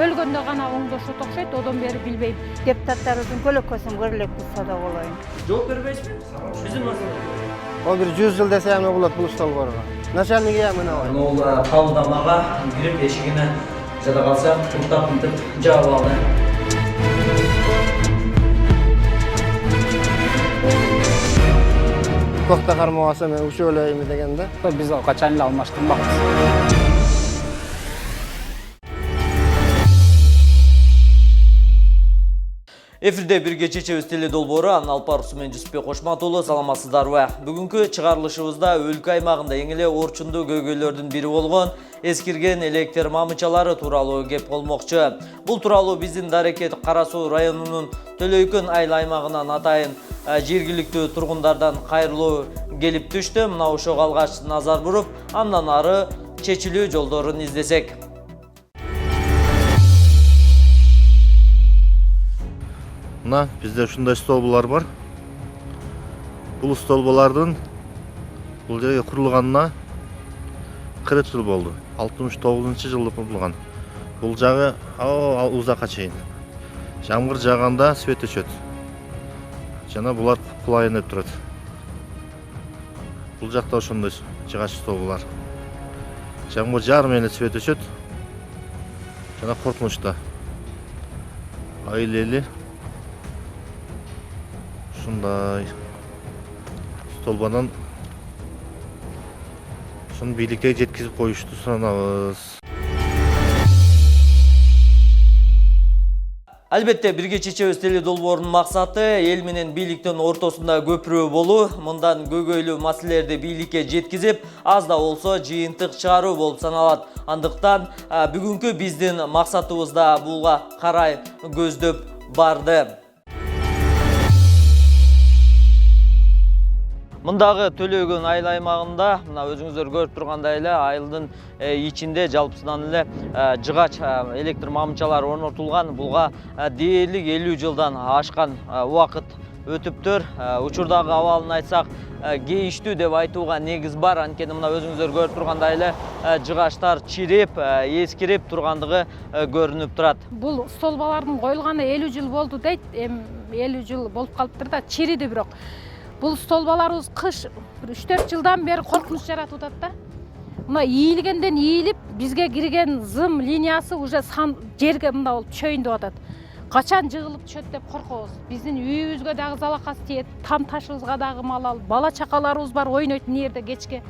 өлгөндө гана оңдошот окшойт, одон бери билбейм. Депутаттарыбыздын көлөкөсүн көрүлөк булса да болойм. Жооп бербейсизби? Биздин маселе. Ол бир 100 жыл десе эме болот бул столборго. Начальник эме мына. Ол кабылдамага кирип эшигине жада калса, туктап мынтип жаап алды. Kokta karmağası mı, uçu öleyim degende. Biz o kaçanıyla almıştırmakız. Эфирде бирге чечебиз теле долбоору Алпарус менен Жүсүпбек Кошматулу, саламатсыздарбы? Бүгүнкү чыгарылышыбызда өлкө аймагында эң эле орчундуу көйгөйлөрдүн бири болгон эскирген электр мамычалары тууралуу кеп болмокчу. Бул тууралуу биздин Дарекет Кара Суу районунун Төлөйкөн айыл аймагынан атайын жергиликтүү тургундардан кайрылуу келип түштү. Мына ошого алгач назар буруп, андан ары чечилүү жолдорун издесек. Мына бізде ушундай столбалар бар. Бул столбалардын бул жерге курулганына 40 жыл болду. 69-жылы курулган. Бул жагы узакка чейин. Жамгыр жааганда свет өчөт. Жана булар кулайын деп турат. Бул жакта ошондой жыгач столбалар. Жамгыр жаар менен свет өчөт. Жана коркунучта. Айлели ушундай столбадан ушуну бийликке жеткизип коюшту суранабыз. Албетте бирге чечебиз теле долбоорунун максаты эл менен бийликтин ортосунда көпүрө болуу, мындан көйгөйлүү маселелерди бийликке жеткизип, аз да болсо жыйынтык чыгаруу болуп саналат. Андыктан бүгүнкү биздин максатыбыз да буга карай көздөп барды. Мындагы Төлөйкөн айыл аймагында, мына өзүңүздөр көрүп тургандай эле айылдын ичинде жалпысынан эле жыгач электр мамычалары орнотулган. Буга дээрлик 50 жылдан ашкан убакыт өтүптүр. Учурдагы абалын айтсак, кейиштүү деп айтууга негиз бар. Анткени мына өзүңүздөр көрүп тургандай эле жыгачтар чирип, эскирип тургандыгы көрүнүп турат. Бул столбалардын коюлганы 50 жыл болду дейт. 50 жыл болуп калыптыр да, чириди бирок. Бул столбаларыбыз кыш 3-4 жылдан бери коркунуч жаратып атат да. Мына ийилгенден ийилип, бизге кирген зым линиясы уже жерге мында болуп чөйүндүп атат. Качан жыгылып түшөт деп коркобуз. Биздин үйүбүзгө дагы залакасы тиет, там ташыбызга дагы малал, бала чакаларыбыз бар, ойнойт мына жерде кечке.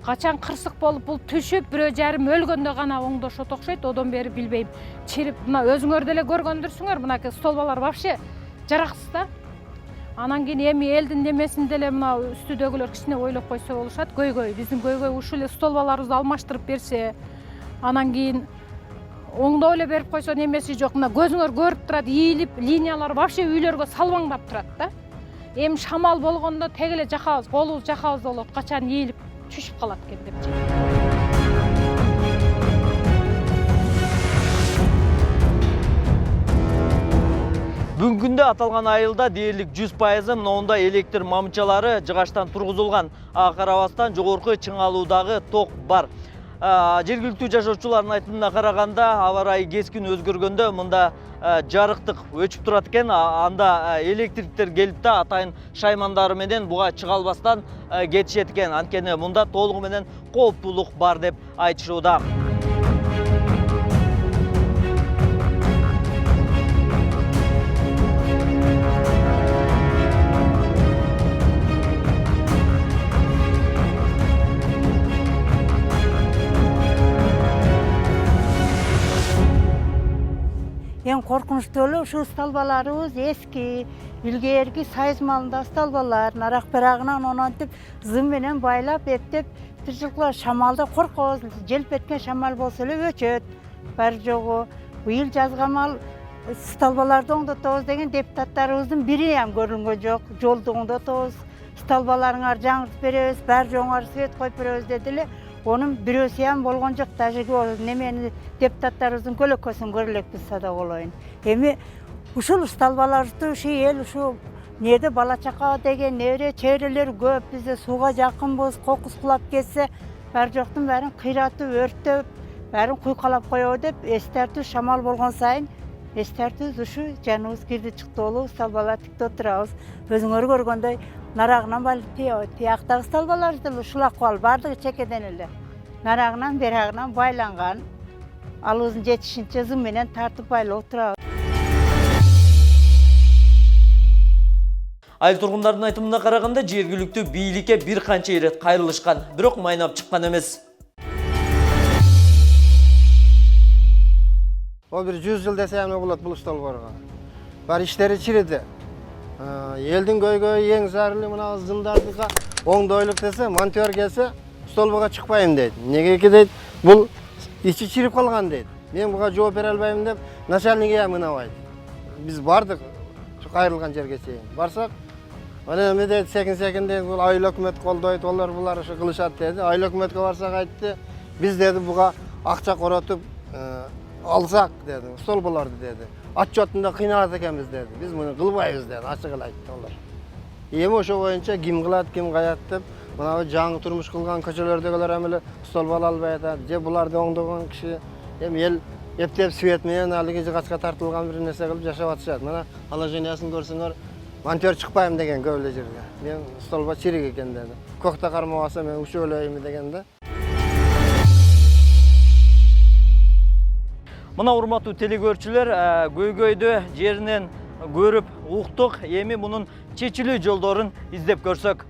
Качан кырсык болуп бул түшүп, бирөө жарым өлгөндө гана оңдошот окшойт, одон бери билбейм. Чирип, мына өзүңөр деле көргөндүрсүңөр, мына столбалар вообще жараксыз да. Анан кийин эми элдин немесин деле мына үстүдөгүлөр кичине ойлоп койсо болушат. Көйгөй, биздин көйгөй ушул эле столбаларыбызды алмаштырып берсе, анан кийин оңдоп эле берип койсо немеси жок. Мына көзүңөр көрүп турат, ийилип, линиялар вообще үйлөргө салбаңдап турат да. Эми шамал болгондо тег эле жакабыз, колубуз жакабыз болот, качан ийилип түшүп калат экен депчи. Бүгүнкү күндө аталган айылда дээрлик 100% мындай электр мамычалары жыгачтан тургузулган. Ага карабастан жогорку чыңалуудагы ток бар. Жергиликтүү жашоочулардын айтымына караганда, аба ырайы кескин өзгөргөндө мында жарыктык өчүп турат экен. Анда электриктер келип да атайын шаймандары менен буга чыга албастан кетишет экен. Анткени мында толугу менен кооптуулук бар деп айтышууда. Эң коркунучтуу эле ушул столбаларыбыз эски, илгерки сайыз малында столбалар, нарак барагынан онантип зым менен байлап эптеп тыржыкла шамалда коркобуз. Желп эткен шамал болсо эле өчөт. Бар жогу быйыл жазга мал столбаларды оңдотобуз деген депутаттарыбыздын бири ham көрүнгөн жок. Жолду оңдотобуз, столбаларыңар жаңыртып беребиз, бар жоңар свет коюп беребиз деди эле. Onun birisi hem bolğon jok, даже немени депутаттарыбыздын көлөкөсүн көрүлөк булса да болойн. Эми ушул столбаларды ушу эл ушу нерде бала чака деген небере чөйрөлөр көп, бизде сууга жакынбыз, кокус кулап кетсе, бар жоктун баарын кыйратып, өрттөп, бәрін құйқалап қояу деп естерту шамал болған сайын естерту ушу жаныбыз кирди чыкты болуп столбалар тикте отурабыз. Өзүңөр көргөндөй нарагынан тияктагы столбалар деле ушул акыбал бардыгы чекеден эле. Нарагынан берагынан байланган. Алыбыздын жетишинче зым менен тартып байлап отурабыз. Айыл тургундардын айтымына караганда жергиликтүү бийликке бир канча ирет кайрылышкан, бирок майнап чыккан эмес. Ол bir 100 жыл десе эмне болот бул столборго. Бар иштери чириди. Элдин көйгөйү эң зарылуу мына зымдардыга оңдойлук десе, монтер келсе, столбого чыкпайм дейт. Неге дейт? Бул ичи чирип калган дейт. Мен буга жооп бере албайм деп, начальниге мынабайт. Биз бардык кайрылган жерге чейин. Барсак, ana эме дейт, секин дейт, бул айыл өкмөт колдойт, олар булар ушу кылышат деди. Айыл өкмөткө барсак айтты, биз деди буга акча коротуп алсак деди, столболорду деди. Отчетунда кыйналат экенбиз деди. Биз муну кылбайбыз деди, ачык эле айтты олар. Эми ошо боюнча ким кылат, ким каят деп, мына жаңы турмуш кылган көчөлөрдөгүлөр эмеле столбол албай атат, же буларды оңдогон киши эми эл эптеп свет менен алиги жыгачка тартылган бир нерсе кылып жашап атышат. Мына положениясын көрсөңөр, монтер чыкпайм деген көп эле жерге. Мен столбо чирик экен деди. Көктө кармабаса мен ушул өлөйм дегенде. Мына урматтуу телекөрүүчүлөр, көйгөйдү жеринен көрүп уктук, эми мунун чечилүү жолдорун издеп көрсөк.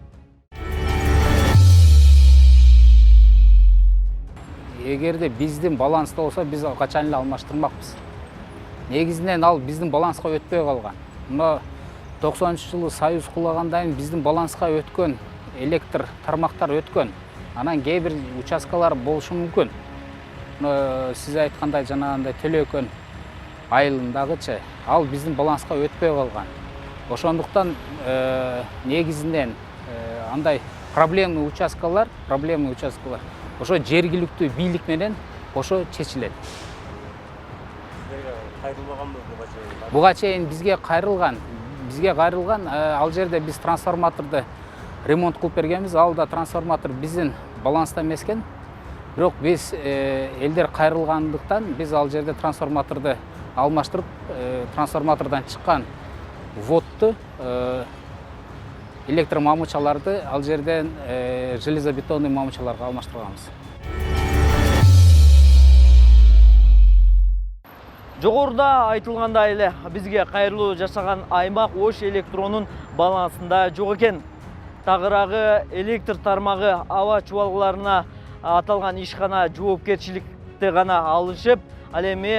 Эгерде биздин баланста болсо, биз качан эле алмаштырмакпыз. Негизинен ал биздин баланска өтпөй калган. Мына 90-жылы союз кулагандан кийин биздин баланска өткөн электр тармактар өткөн. Анан кээ бир участкалар болушу мүмкүн. Сиз айткандай жанагындай Төлөкөн айылындагычы ал биздин баланска өтпөй калган. Ошондуктан негизинен андай проблемный участкалар ошо жергиликтүү бийлик менен ошо чечилет. Буга чейин бизге кайрылган. Ал жерде биз трансформаторду ремонт кылып бергенбиз. Ал да трансформатор биздин баланста эмескен. Бирок биз элдер кайрылгандыктан биз ал жерде трансформаторду алмаштырып, трансформатордон чыккан вводту, электр мамычаларды ал жерден железобетонный мамычаларга алмаштырганбыз. Жогоруда айтылгандай эле бизге кайрылуу жашаган аймак Ош электронун балансында жок экен. Тагыраагы электр тармагы аба чубалгыларына аталган ишкана жоопкерчиликти гана алышып, ал эми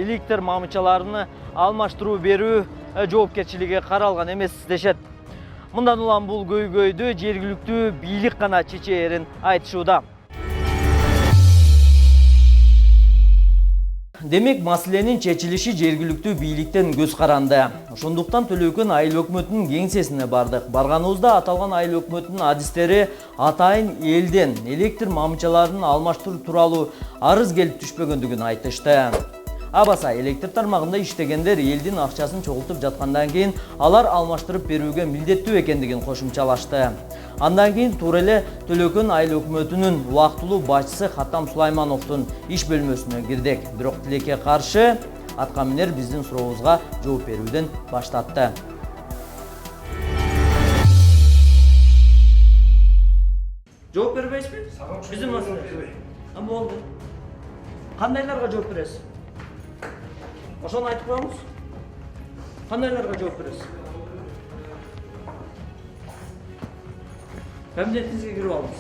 электр мамычаларыны алмаштыруу берүү жоопкерчилиги каралган эмес дешет. Мындан улам бул көйгөйдү жергиликтүү бийлик гана чечээрин айтышууда. Демек, маселенин чечилиши жергиликтүү бийликтен көз каранды. Ошондуктан Төлөкөн айыл өкмөтүнүн кеңсесине бардык. Барганыбызда аталган айыл өкмөтүнүн адистери атайын элден электр мамычаларын алмаштыруу тууралуу арыз келип түшпөгөндүгүн айтышты. Абаса электр тармагында иштегендер элдин акчасын чогултуп жаткандан кийин алар алмаштырып берүүгө милдеттүү экендигин кошумчалашты. Андан кийин туура эле Төлөкөн айыл өкмөтүнүн убактылуу башчысы Хаттам Сулаймановдун иш бөлмөсүнө кирдик. Бирок тилекке каршы аткаминер биздин сурообузга жооп берүүдөн баштатты. Жооп бербейсизби? Биздин маселе. Болду. Кандайларга жооп бересиз? Ошону айтып коебуз. Кандайларга жооп бересиз? Кабинетиңизге кирип алыңыз.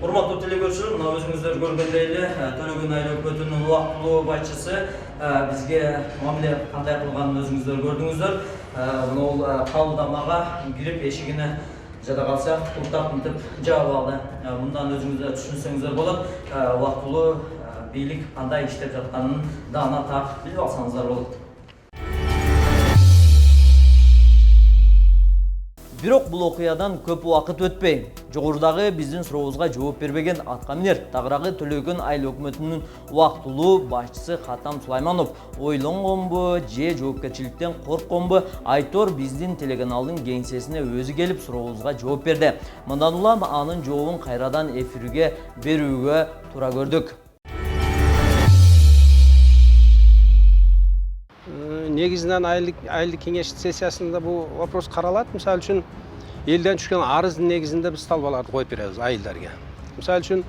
Урматтуу телекөрүүчүлөр, мына өзүңүздөр көргөндөй эле Төлөкөн айыл өкмөтүнүн убактылуу башчысы бизге мамиле кандай кылганын өзүңүздөр көрдүңүздөр. Бул кабылдамага кирип эшигине жада калса, туктап мынтип жаап алды. Мындан өзүңүздөр түшүнсөңүздөр болот. Убактылуу бийлик кандай иштеп жатканын даана так билип алсаңыздар болот. Бирок бул окуядан көп убакыт өтпөй, жогорудагы биздин сурообузга жооп бербеген аткаминер Тагыраагы Төлөкөн айыл өкмөтүнүн убактылуу башчысы Хатам Сулайманов ойлонгонбу же жоопкерчиликтен коркконбу айтор биздин телеканалдын кеңсесине өзү келип сурообузга жооп берди. Мындан улам анын жообун кайрадан эфирге берүүгө туура көрдүк. Негизинен айылдык кеңеш сессиясында бул вопрос каралат. Мисалы үчүн элден түшкөн арыздын негизинде биз талбаларды коюп беребиз айылдарга. Мисалы үчүн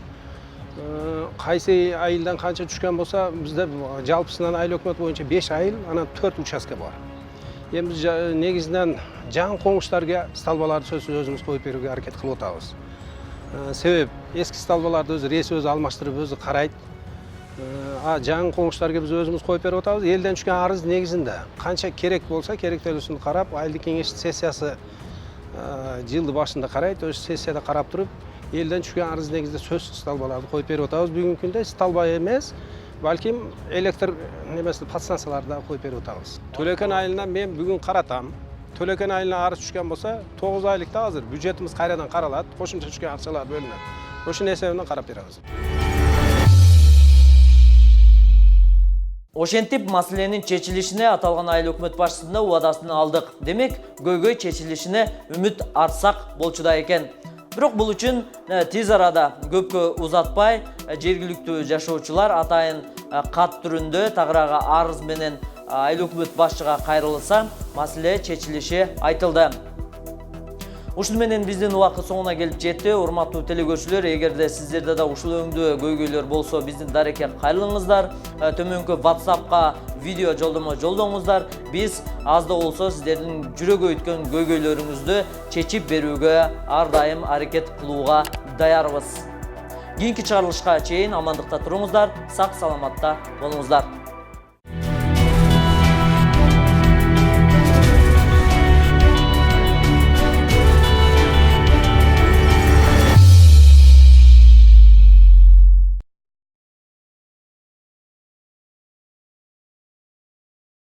кайсы айылдан канча түшкөн болсо, бизде жалпысынан айыл өкмөтү боюнча 5 айыл, анан 4 участка бар. Эми биз негизинен жаңы коңуштарга сталбаларды сөзсүз өзүбүз коюп берүүгө аракет кылып атабыз. Себеп эски сталбаларды өзү рейс өзү алмаштырып өзү карайт. Жаңы коңуштарга биз өзүбүз коюп берип атабыз. Элден түшкөн арыз негизинде канча керек болсо, керектелүүсүн карап, айылдык кеңеш сессиясы жылды башында карайт, өз сессияда карап туруп, элден түшкөн арыз негизинде сөзсүз сталбаларды коюп берип атабыз. Бүгүнкү күндө сталба эмес, балким электр немеси подстанцияларды да коюп берип атабыз. Төлөкөн айылына мен бүгүн каратам. Төлөкөн айылына арыз түшкөн болсо, 9 айлыкта азыр бюджетimiz кайрадан каралат, кошумча түшкөн акчалар бөлүнөт. Ошонун эсебинен карап беребиз. Ошентип маселенин чечилишине аталган айыл өкмөт башчысына убадасын алдык. Демек, көйгөй чечилишине үмүт артсак болчуда экен. Бирок бул үчүн тез арада көпкө узатпай жергиликтүү жашоочулар атайын кат түрүндө Тагыраага арыз менен айыл өкмөт башчыга кайрылса, маселе чечилиши айтылды. Ушуну менен биздин убакыт соңуна келип жетти. Урматтуу телекөрүүчүлөр, эгерде сиздерде да ушул өңдүү көйгөйлөр болсо, биздин дарекке кайрылыңыздар. Төмөнкү WhatsAppка видео жолдомо жолдоңуздар. Биз аз да болсо сиздердин жүрөгү өткөн көйгөйлөрүңүздү чечип берүүгө ар дайым аракет кылууга даярбыз. Кийинки чыгарылышка чейин амандыкта туруңуздар, сак саламатта болуңуздар.